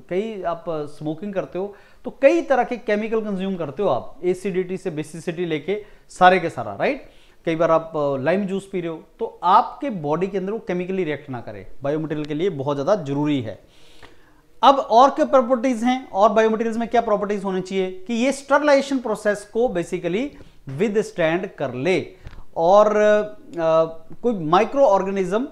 कई आप स्मोकिंग करते हो, तो कई तरह के केमिकल कंज्यूम करते हो आप, एसिडिटी से बेसिसिटी लेके सारे के सारा, राइट। कई बार आप लाइम जूस पी रहे हो, तो आपके बॉडी के अंदर वो केमिकली रिएक्ट ना करे, बायो मटेरियल के लिए बहुत ज्यादा जरूरी है। अब और क्या प्रॉपर्टीज हैं, और बायोमटेरियल्स में क्या प्रॉपर्टीज होनी चाहिए कि ये स्टरलाइजेशन प्रोसेस को बेसिकली विद स्टैंड कर ले, और कोई माइक्रो ऑर्गेनिज्म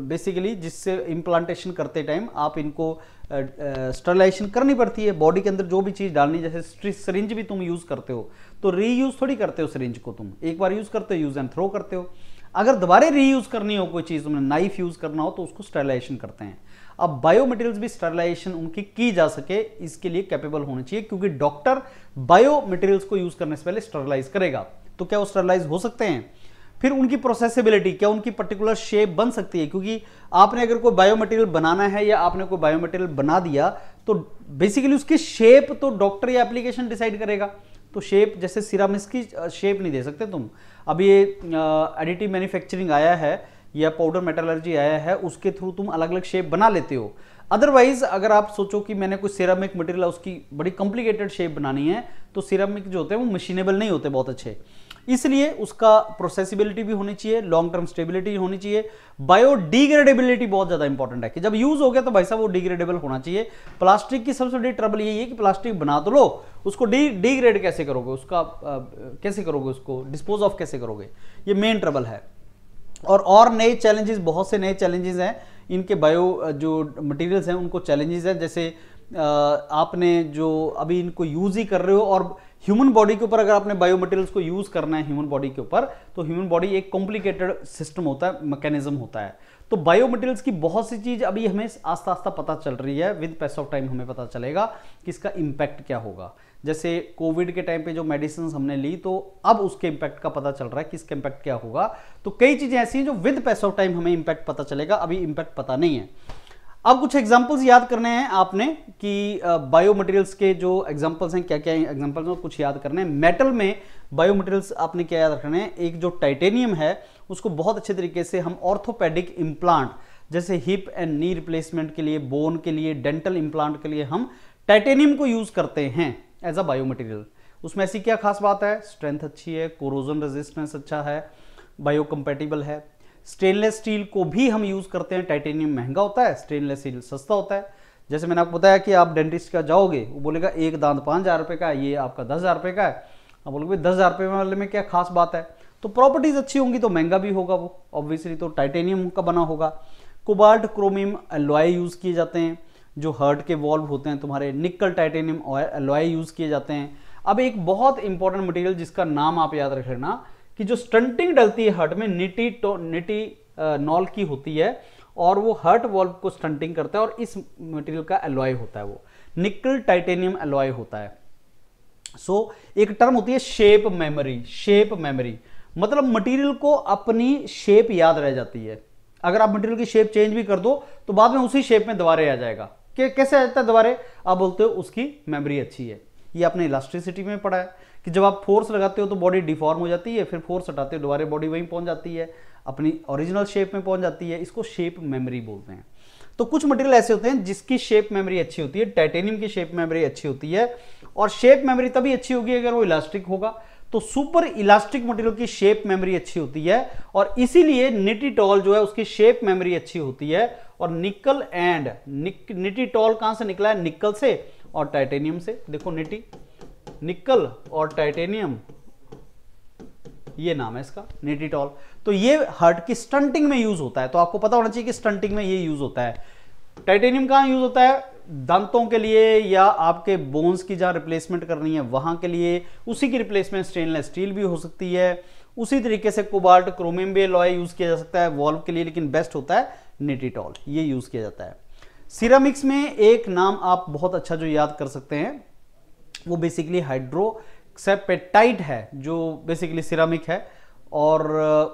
बेसिकली जिससे इम्प्लांटेशन करते टाइम आप इनको स्टरलाइजेशन करनी पड़ती है। बॉडी के अंदर जो भी चीज डालनी, जैसे सिरिंज भी तुम यूज करते हो तो रीयूज थोड़ी करते हो सिरिंज को, तुम एक बार यूज करते हो, यूज एंड थ्रो करते हो। अगर दोबारा रीयूज करनी हो कोई चीज, तुमने नाइफ यूज करना हो तो उसको स्टरलाइजेशन करते हैं। अब बायो मटेरियल्स भी स्टरलाइजेशन उनकी की जा सके इसके लिए कैपेबल होने चाहिए, क्योंकि डॉक्टर बायो मटेरियल्स को यूज करने से पहले स्टरलाइज करेगा। तो क्या वो स्टरलाइज हो सकते हैं? फिर उनकी प्रोसेसिबिलिटी, क्या उनकी पर्टिकुलर शेप बन सकती है? क्योंकि आपने अगर कोई बायो मटेरियल बनाना है या आपने कोई बायो मटेरियल बना दिया तो बेसिकली उसकी शेप तो डॉक्टर या एप्लीकेशन डिसाइड करेगा। तो शेप, जैसे सिरामिक्स की शेप नहीं दे सकते तुम। अब ये एडिटिव मैन्युफैक्चरिंग आया है या पाउडर मेटलर्जी आया है, उसके थ्रू तुम अलग अलग शेप बना लेते हो। अदरवाइज अगर आप सोचो कि मैंने कोई सिरामिक मटेरियल है उसकी बड़ी कॉम्प्लिकेटेड शेप बनानी है, तो सिरामिक जो होते हैं वो मशीनेबल नहीं होते बहुत अच्छे, इसलिए उसका प्रोसेसिबिलिटी भी होनी चाहिए, लॉन्ग टर्म स्टेबिलिटी होनी चाहिए। बायोडिग्रेडेबिलिटी बहुत ज्यादा इंपॉर्टेंट है कि जब यूज हो गया तो भाई साहब वो डिग्रेडेबल होना चाहिए। प्लास्टिक की सबसे बड़ी ट्रबल यही है कि प्लास्टिक बना तो लो, उसको डिग्रेड कैसे करोगे, उसका कैसे करोगे, उसको डिस्पोज ऑफ कैसे करोगे, ये मेन ट्रबल है। और नए चैलेंजेस, बहुत से नए चैलेंजेस हैं इनके, बायो जो मटेरियल्स हैं उनको चैलेंजेस हैं। जैसे आपने जो अभी इनको यूज ही कर रहे हो, और ह्यूमन बॉडी के ऊपर अगर आपने बायो मटेरियल्स को यूज करना है ह्यूमन बॉडी के ऊपर, तो ह्यूमन बॉडी एक कॉम्प्लिकेटेड सिस्टम होता है, मैकेनिज्म होता है। तो बायो मटेरियल्स की बहुत सी चीज अभी हमें आस्ता आस्ता पता चल रही है, विद पैस ऑफ टाइम हमें पता चलेगा कि इसका इम्पैक्ट क्या होगा। जैसे कोविड के टाइम पे जो मेडिसिन हमने ली तो अब उसके इम्पैक्ट का पता चल रहा है कि इसका इम्पैक्ट क्या होगा। तो कई चीजें ऐसी हैं जो विद पैस ऑफ टाइम हमें इम्पैक्ट पता चलेगा, अभी इम्पैक्ट पता नहीं है। अब कुछ एग्जांपल्स याद करने हैं आपने कि बायो मटेरियल्स के जो एग्जांपल्स हैं, क्या क्या एग्जांपल्स हैं कुछ याद करने हैं। मेटल में बायो मटेरियल्स आपने क्या याद रखना है, एक जो टाइटेनियम है उसको बहुत अच्छे तरीके से हम ऑर्थोपेडिक इम्प्लांट जैसे हिप एंड नी रिप्लेसमेंट के लिए, बोन के लिए, डेंटल इम्प्लांट के लिए हम टाइटेनियम को यूज करते हैं एज अ बायो मटेरियल। उसमें ऐसी क्या खास बात है, स्ट्रेंथ अच्छी है, कोरोजन रेजिस्टेंस अच्छा है, बायो कंपेटिबल है। स्टेनलेस स्टील को भी हम यूज करते हैं, टाइटेनियम महंगा होता है, स्टेनलेस स्टील सस्ता होता है। जैसे मैंने आपको बताया कि आप डेंटिस्ट का जाओगे, वो बोलेगा एक दांत 5,000 रुपये का है, ये आपका 10,000 रुपये का है। अब बोलोगे 10,000 रुपये वाले में क्या खास बात है, तो प्रॉपर्टीज अच्छी होंगी तो महंगा भी होगा वो ऑब्वियसली, तो टाइटेनियम का बना होगा। कोबाल्ट क्रोमियम एलॉय यूज किए जाते हैं, जो हर्ट के वॉल्व होते हैं तुम्हारे, निकल टाइटेनियम एलॉय यूज किए जाते हैं। अब एक बहुत इंपॉर्टेंट मटेरियल जिसका नाम आप याद रख लेना कि जो स्टंटिंग डलती है हर्ट में, निटी नॉल की होती है और वो हर्ट वॉल्व को स्टंटिंग करता है और इस मटेरियल का एलॉय होता है, वो निकल टाइटेनियम एलॉय होता है। सो एक टर्म होती है शेप मेमोरी। शेप मेमोरी मतलब मटेरियल को अपनी शेप याद रह जाती है। अगर आप मटेरियल की शेप चेंज भी कर दो तो बाद में उसी शेप में दोबारा आ जाएगा। कैसे आ जाता है दोबारा, आप बोलते हो उसकी मेमोरी अच्छी है। ये आपने इलास्टिसिटी में पढ़ा है कि जब आप फोर्स लगाते हो तो बॉडी डिफॉर्म हो जाती है, फिर फोर्स हटाते हो दोबारा बॉडी वहीं पहुंच जाती है, अपनी ओरिजिनल शेप में पहुंच जाती है। इसको शेप मेमोरी बोलते हैं। तो कुछ मटेरियल ऐसे होते हैं जिसकी शेप मेमोरी अच्छी होती है, टाइटेनियम की शेप मेमोरी अच्छी होती है, और शेप मेमोरी तभी अच्छी होगी अगर वो इलास्टिक होगा। तो सुपर इलास्टिक मटेरियल की शेप मेमोरी अच्छी होती है और इसीलिए निटिटॉल जो है उसकी शेप मेमोरी अच्छी होती है। और निकल एंड निटिटॉल कहां से निकला है, निकल से और टाइटेनियम से। देखो निकल और टाइटेनियम, ये नाम है इसका निटिटॉल। तो ये हार्ट की स्टंटिंग में यूज होता है, तो आपको पता होना चाहिए कि स्टंटिंग में ये यूज होता है। टाइटेनियम कहां यूज होता है, दांतों के लिए या आपके बोन्स की जहां रिप्लेसमेंट करनी है वहां के लिए, उसी की रिप्लेसमेंट स्टेनलेस स्टील भी हो सकती है। उसी तरीके से कोबाल्ट क्रोमियम भी एलॉय यूज किया जा सकता है वॉल्व के लिए, लेकिन बेस्ट होता है निटिटॉल, ये यूज किया जाता है। सिरामिक्स में एक नाम आप बहुत अच्छा जो याद कर सकते हैं वो बेसिकली हाइड्रोक्सेपेटाइट है, जो बेसिकली सिरामिक है। और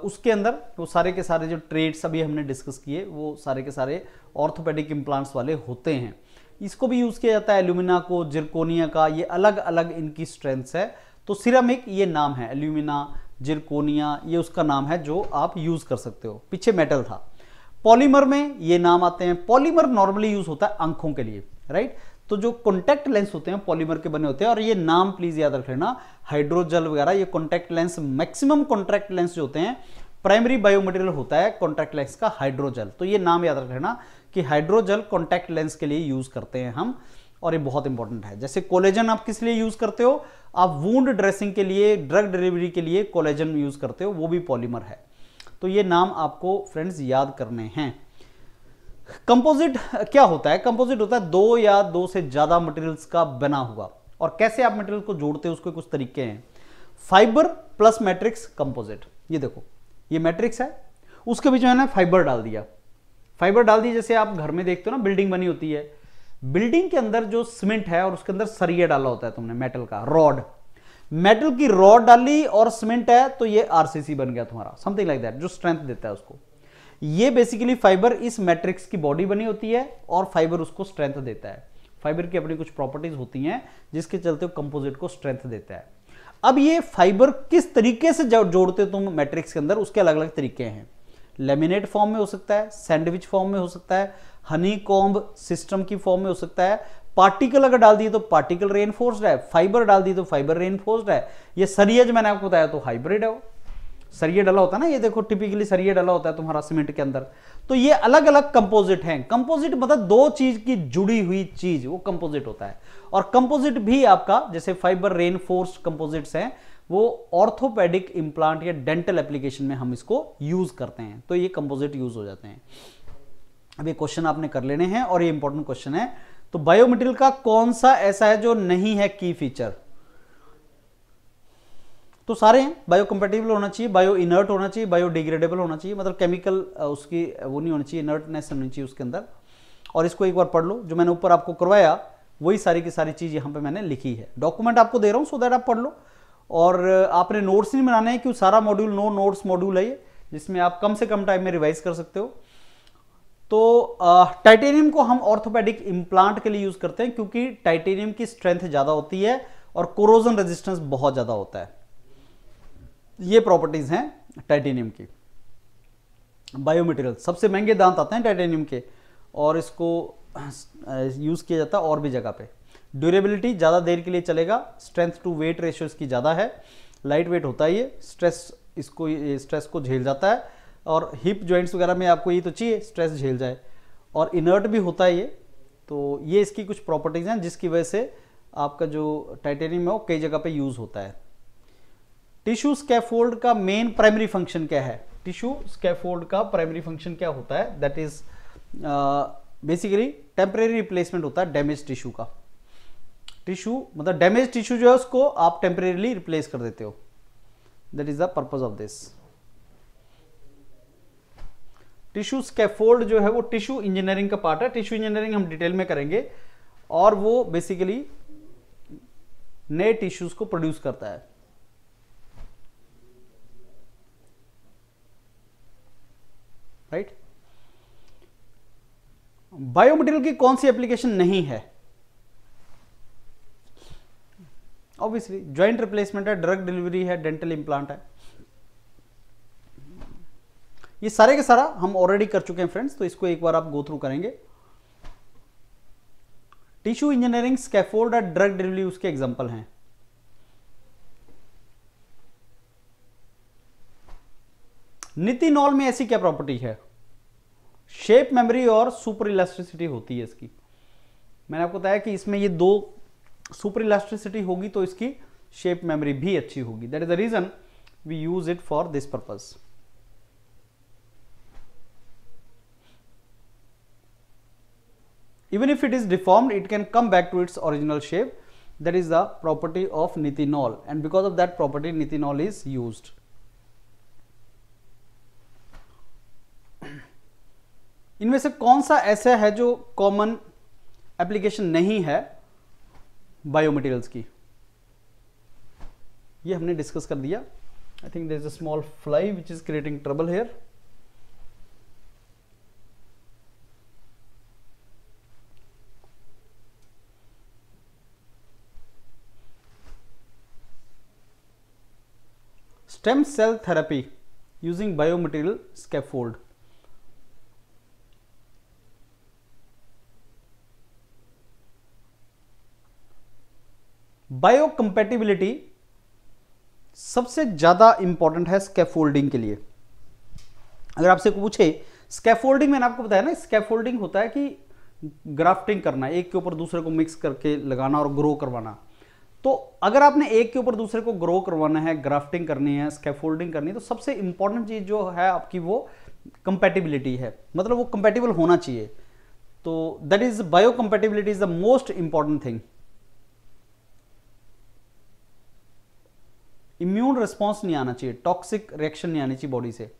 उसके अंदर वो सारे के सारे जो ट्रेड्स अभी हमने डिस्कस किए वो सारे के सारे ऑर्थोपेडिक इम्प्लांट्स वाले होते हैं। इसको भी यूज किया जाता है, एल्यूमिना को, जिरकोनिया का, ये अलग अलग इनकी स्ट्रेंथ्स है। तो सिरामिक ये नाम है, एल्यूमिना, जिरकोनिया ये उसका नाम है जो आप यूज कर सकते हो। पीछे मेटल था। पॉलीमर में ये नाम आते हैं। पॉलीमर नॉर्मली यूज होता है आंखों के लिए, राइट। तो जो कॉन्टैक्ट लेंस होते हैं पॉलीमर के बने होते हैं, और ये नाम प्लीज याद रख लेना, हाइड्रोजेल वगैरह, ये contact lens, maximum contact lens जो होते हैं प्राइमरी बायोमटेरियल होता है कॉन्टैक्ट लेंस का हाइड्रोजेल। तो ये नाम याद रख लेना कि हाइड्रोजेल कॉन्टैक्ट लेंस के लिए यूज करते हैं हम, और ये बहुत इंपॉर्टेंट है। जैसे कोलेजन आप किस लिए यूज करते हो, आप वुंड ड्रेसिंग के लिए, ड्रग डिलीवरी के लिए कोलेजन यूज करते हो, वो भी पॉलीमर है। तो ये नाम आपको फ्रेंड्स याद करने हैं। कंपोजिट क्या होता है, कंपोजिट होता है दो या दो से ज्यादा मटेरियल्स का बना हुआ। और कैसे आप मटेरियल को जोड़ते हो उसके कुछ तरीके हैं। फाइबर प्लस मैट्रिक्स कंपोजिट, ये देखो ये मैट्रिक्स है, उसके बीच में मैंने फाइबर डाल दिया। फाइबर डाल दिया, जैसे आप घर में देखते हो ना बिल्डिंग बनी होती है, बिल्डिंग के अंदर जो सीमेंट है और उसके अंदर सरिया डाला होता है तुमने, मेटल का रॉड, मेटल की रॉड डाली और सीमेंट है तो ये आरसीसी बन गया तुम्हारा, समथिंग लाइक दैट, जो स्ट्रेंथ देता है उसको। ये बेसिकली फाइबर इस मैट्रिक्स की बॉडी बनी होती है और फाइबर उसको स्ट्रेंथ देता है। फाइबर की अपनी कुछ प्रॉपर्टीज होती हैं जिसके चलते वो कंपोजिट को स्ट्रेंथ देता है। अब ये फाइबर किस तरीके से जोड़ते हो तुम मैट्रिक्स के अंदर, उसके अलग अलग तरीके हैं। लेमिनेट फॉर्म में हो सकता है, सैंडविच फॉर्म में हो सकता है, हनी कॉम्ब सिस्टम की फॉर्म में हो सकता है। पार्टिकल अगर डाल दिए तो पार्टिकल रेनफोर्स्ड है, फाइबर डाल दी तो फाइबर रेनफोर्स्ड है। ये सरिया जो मैंने आपको बताया तो हाइब्रिड है, वो सरिया डाला होता है ना, ये देखो टिपिकली सरिया डाला होता है तुम्हारा सीमेंट के अंदर। तो ये अलग अलग कंपोजिट हैं। कंपोजिट मतलब दो चीज की जुड़ी हुई चीज, वो कंपोजिट होता है। और कंपोजिट भी आपका जैसे फाइबर रेनफोर्स्ड कंपोजिट्स हैं, वो ऑर्थोपेडिक इम्प्लांट या डेंटल एप्लीकेशन में हम इसको यूज करते हैं, तो ये कंपोजिट यूज हो जाते हैं। अब ये क्वेश्चन आपने कर लेने हैं और ये इंपॉर्टेंट क्वेश्चन है। तो बायोमटेरियल का कौन सा ऐसा है जो नहीं है की फीचर, तो सारे हैं, बायो कंपेटिबल होना चाहिए, बायो इनर्ट होना चाहिए, बायो डिग्रेडेबल होना चाहिए, मतलब केमिकल उसकी वो नहीं होनी चाहिए, इनर्टनेस नहीं होनी चाहिए उसके अंदर। और इसको एक बार पढ़ लो, जो मैंने ऊपर आपको करवाया वही सारी की सारी चीज़ यहाँ पे मैंने लिखी है। डॉक्यूमेंट आपको दे रहा हूँ सो दैट आप पढ़ लो। और आपने नोट्स नहीं बनाने हैं, क्योंकि सारा मॉड्यूल नो नोट्स मॉड्यूल है ये, जिसमें आप कम से कम टाइम में रिवाइज कर सकते हो। तो टाइटेनियम को हम ऑर्थोपेडिक इम्प्लांट के लिए यूज करते हैं, क्योंकि टाइटेनियम की स्ट्रेंथ ज्यादा होती है और कोरोजन रेजिस्टेंस बहुत ज्यादा होता है। ये प्रॉपर्टीज हैं टाइटेनियम की। बायोमटेरियल, सबसे महंगे दांत आते हैं टाइटेनियम के, और इसको यूज किया जाता है और भी जगह पे। ड्यूरेबिलिटी, ज्यादा देर के लिए चलेगा। स्ट्रेंथ टू वेट रेशियो इसकी ज्यादा है, लाइट वेट होता है ये, स्ट्रेस को झेल जाता है, और हिप जॉइंट्स वगैरह में आपको ये तो चाहिए स्ट्रेस झेल जाए, और इनर्ट भी होता है ये। तो ये इसकी कुछ प्रॉपर्टीज हैं जिसकी वजह से आपका जो टाइटेनियम है वो कई जगह पे यूज होता है। टिश्यू स्कैफोल्ड का मेन प्राइमरी फंक्शन क्या है? टिश्यू स्कैफोल्ड का प्राइमरी फंक्शन क्या होता है? That is basically temporary replacement होता है डैमेज टिश्यू का। टिश्यू मतलब डैमेज टिश्यू जो है उसको आप टेम्परेरीली रिप्लेस कर देते हो, that is the purpose of this. Tissue scaffold जो है वो टिश्यू इंजीनियरिंग का पार्ट है। टिश्यू इंजीनियरिंग हम डिटेल में करेंगे, और वो बेसिकली नए टिश्यूज को प्रोड्यूस करता है। राइट? बायोमटेरियल की कौन सी एप्लीकेशन नहीं है? ऑब्वियसली जॉइंट रिप्लेसमेंट है, ड्रग डिलीवरी है, डेंटल इंप्लांट है। ये सारे के सारा हम ऑलरेडी कर चुके हैं फ्रेंड्स, तो इसको एक बार आप गो थ्रू करेंगे। टिश्यू इंजीनियरिंग, स्कैफोल्ड और ड्रग डिलीवरी उसके एग्जांपल हैं। नितिनॉल में ऐसी क्या प्रॉपर्टी है? शेप मेमोरी और सुपर इलास्टिसिटी होती है इसकी। मैंने आपको बताया कि इसमें ये दो सुपर इलास्टिसिटी होगी तो इसकी शेप मेमोरी भी अच्छी होगी। That is the reason we use it for this purpose. Even if it is deformed, it can come back to its original shape. That is the property of nitinol, and because of that property, nitinol is used. इनमें से कौन सा ऐसा है जो common application नहीं है biomaterials की? ये हमने डिस्कस कर दिया। I think there is a small fly which is creating trouble here. Stem cell therapy using biomaterial scaffold. Biocompatibility सबसे ज्यादा इंपॉर्टेंट है स्कैफोल्डिंग के लिए। अगर आपसे पूछे स्कैफोल्डिंग, मैंने आपको बताया ना, स्कैफोल्डिंग होता है कि ग्राफ्टिंग करना, एक के ऊपर दूसरे को मिक्स करके लगाना और ग्रो करवाना। तो अगर आपने एक के ऊपर दूसरे को ग्रो करवाना है, ग्राफ्टिंग करनी है, स्कैफोल्डिंग करनी है, तो सबसे इंपॉर्टेंट चीज जो है आपकी वो कंपैटिबिलिटी है, मतलब वो कंपैटिबल होना चाहिए। तो that is biocompatibility is the most important thing. Immune response नहीं आना चाहिए, टॉक्सिक रिएक्शन नहीं आनी चाहिए बॉडी से।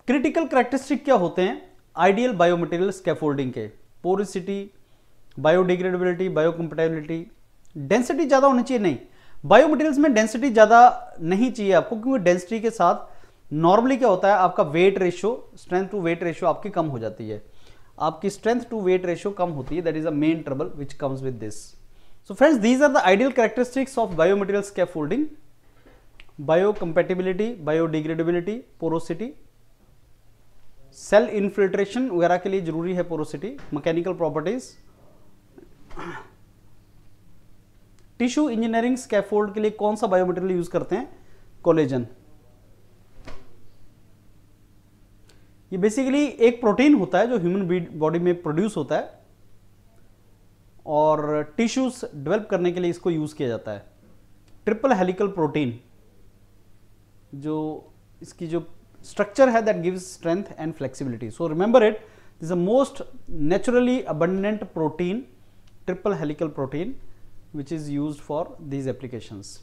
क्रिटिकल कैरेक्टरिस्टिक क्या होते हैं आइडियल बायोमटेरियल स्कैफोल्डिंग के? Porosity, biodegradability, biocompatibility. डेंसिटी ज्यादा होनी चाहिए? नहीं, बायोमटेरियल्स में डेंसिटी ज्यादा नहीं चाहिए आपको, क्योंकि डेंसिटी के साथ नॉर्मली क्या होता है, आपका weight ratio, strength to weight ratio आपकी कम हो जाती है। आपकी स्ट्रेंथ टू वेट रेशियो कम होती है, that is a main trouble which comes with this. So friends, these are the ideal characteristics of biomaterial scaffolding. Biocompatibility, biodegradability, porosity, cell infiltration वगैरह के लिए जरूरी है porosity, mechanical properties. Tissue engineering scaffold के लिए कौन सा बायोमटेरियल यूज करते हैं? कोलेजन। ये बेसिकली एक प्रोटीन होता है जो ह्यूमन बॉडी में प्रोड्यूस होता है, और टिश्यूज डेवलप करने के लिए इसको यूज किया जाता है। ट्रिपल हेलिकल प्रोटीन, जो इसकी जो स्ट्रक्चर है that gives strength and flexibility. So remember it, This is the most naturally abundant protein, triple helical protein, which is used for these applications.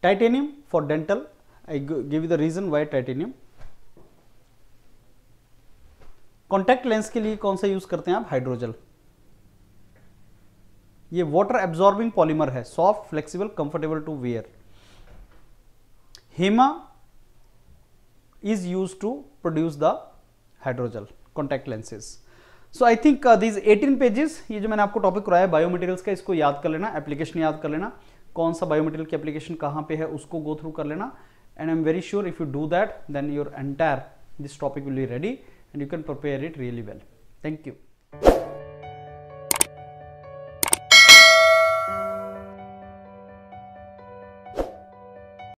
Titanium for dental, I give you the reason why titanium. Contact lens के लिए कौन सा use करते हैं आप? Hydrogel. ये water absorbing polymer है, soft, flexible, comfortable to wear. HEMA is used to produce the hydrogel contact lenses. So I think these 18 pages, ये जो मैंने आपको टॉपिक कराया बायोमटेरियल्स का, इसको याद कर लेना, एप्लीकेशन याद कर लेना, कौन सा बायोमटेरियल की एप्लीकेशन कहाँ पे है उसको गो थ्रू कर लेना, and I am very sure if you do that then your entire this topic will be ready and you can prepare it really well. Thank you.